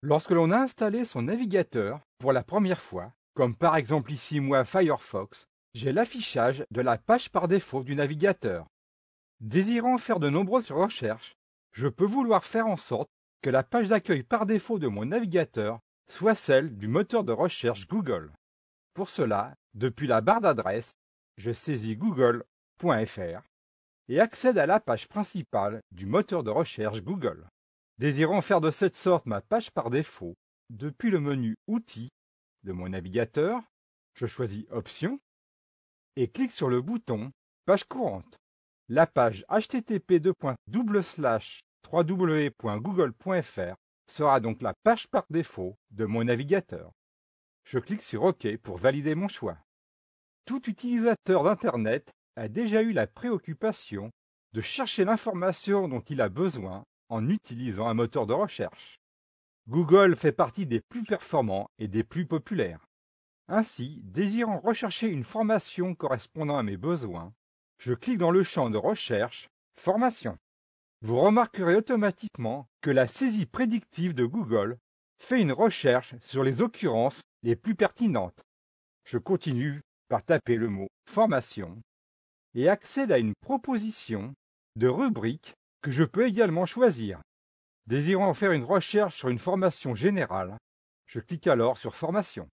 Lorsque l'on a installé son navigateur pour la première fois, comme par exemple ici moi Firefox, j'ai l'affichage de la page par défaut du navigateur. Désirant faire de nombreuses recherches, je peux vouloir faire en sorte que la page d'accueil par défaut de mon navigateur soit celle du moteur de recherche Google. Pour cela, depuis la barre d'adresse, je saisis google.fr et accède à la page principale du moteur de recherche Google. Désirant faire de cette sorte ma page par défaut, depuis le menu Outils de mon navigateur, je choisis Options et clique sur le bouton Page courante. La page http://www.google.fr sera donc la page par défaut de mon navigateur. Je clique sur OK pour valider mon choix. Tout utilisateur d'Internet a déjà eu la préoccupation de chercher l'information dont il a besoin en utilisant un moteur de recherche. Google fait partie des plus performants et des plus populaires. Ainsi, désirant rechercher une formation correspondant à mes besoins, je clique dans le champ de recherche « Formation ». Vous remarquerez automatiquement que la saisie prédictive de Google fait une recherche sur les occurrences les plus pertinentes. Je continue par taper le mot « Formation » et accède à une proposition de rubrique que je peux également choisir. Désirant faire une recherche sur une formation générale, je clique alors sur « Formation ».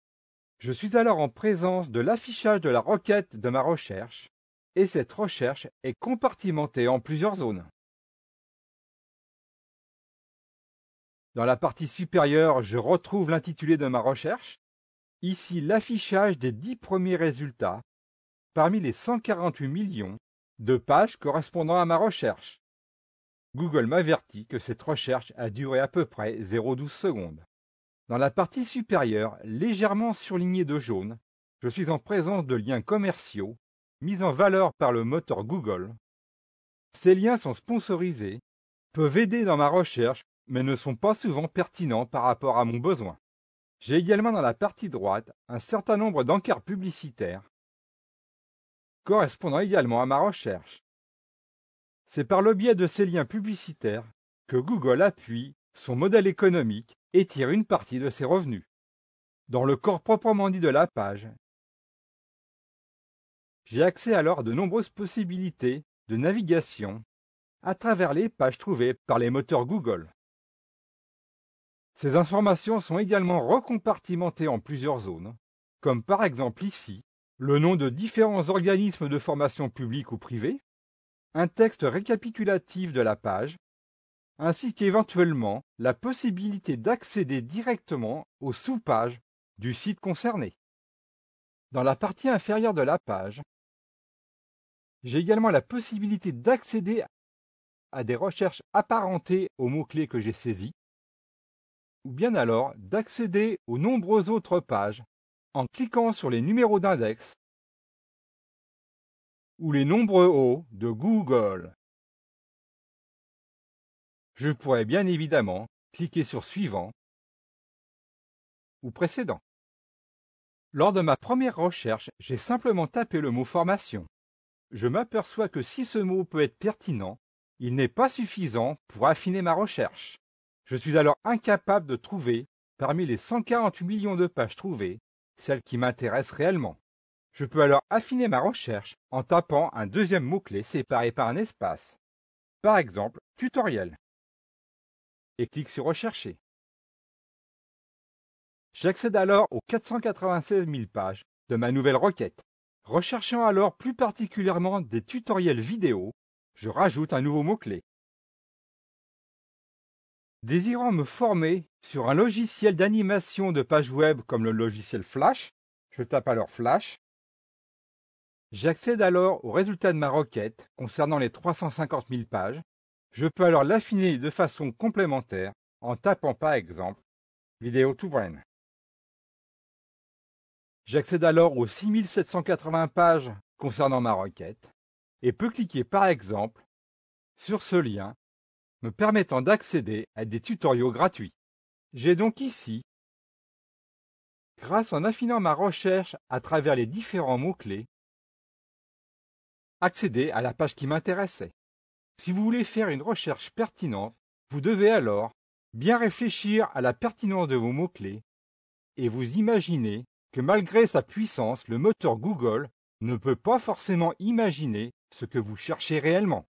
Je suis alors en présence de l'affichage de la requête de ma recherche, et cette recherche est compartimentée en plusieurs zones. Dans la partie supérieure, je retrouve l'intitulé de ma recherche, ici l'affichage des 10 premiers résultats, parmi les 148 millions de pages correspondant à ma recherche. Google m'avertit que cette recherche a duré à peu près 0,12 secondes. Dans la partie supérieure, légèrement surlignée de jaune, je suis en présence de liens commerciaux mis en valeur par le moteur Google. Ces liens sont sponsorisés, peuvent aider dans ma recherche, mais ne sont pas souvent pertinents par rapport à mon besoin. J'ai également dans la partie droite un certain nombre d'encarts publicitaires correspondant également à ma recherche. C'est par le biais de ces liens publicitaires que Google appuie son modèle économique et tire une partie de ses revenus. Dans le corps proprement dit de la page, j'ai accès alors à de nombreuses possibilités de navigation à travers les pages trouvées par les moteurs Google. Ces informations sont également recompartimentées en plusieurs zones, comme par exemple ici, le nom de différents organismes de formation publique ou privée, un texte récapitulatif de la page, ainsi qu'éventuellement la possibilité d'accéder directement aux sous-pages du site concerné. Dans la partie inférieure de la page, j'ai également la possibilité d'accéder à des recherches apparentées aux mots-clés que j'ai saisis, ou bien alors d'accéder aux nombreuses autres pages en cliquant sur les numéros d'index ou les nombreux hauts de Google. Je pourrais bien évidemment cliquer sur Suivant ou Précédent. Lors de ma première recherche, j'ai simplement tapé le mot Formation. Je m'aperçois que si ce mot peut être pertinent, il n'est pas suffisant pour affiner ma recherche. Je suis alors incapable de trouver, parmi les 148 millions de pages trouvées, celle qui m'intéresse réellement. Je peux alors affiner ma recherche en tapant un deuxième mot-clé séparé par un espace. Par exemple, tutoriel. Et clique sur Rechercher. J'accède alors aux 496 000 pages de ma nouvelle requête. Recherchant alors plus particulièrement des tutoriels vidéo, je rajoute un nouveau mot-clé. Désirant me former sur un logiciel d'animation de page web comme le logiciel Flash, je tape alors Flash. J'accède alors aux résultats de ma requête concernant les 350 000 pages. Je peux alors l'affiner de façon complémentaire en tapant par exemple Vidéo to Brain. J'accède alors aux 6780 pages concernant ma requête et peux cliquer par exemple sur ce lien me permettant d'accéder à des tutoriaux gratuits. J'ai donc ici, grâce en affinant ma recherche à travers les différents mots-clés, accédé à la page qui m'intéressait. Si vous voulez faire une recherche pertinente, vous devez alors bien réfléchir à la pertinence de vos mots-clés et vous imaginez que malgré sa puissance, le moteur Google ne peut pas forcément imaginer ce que vous cherchez réellement.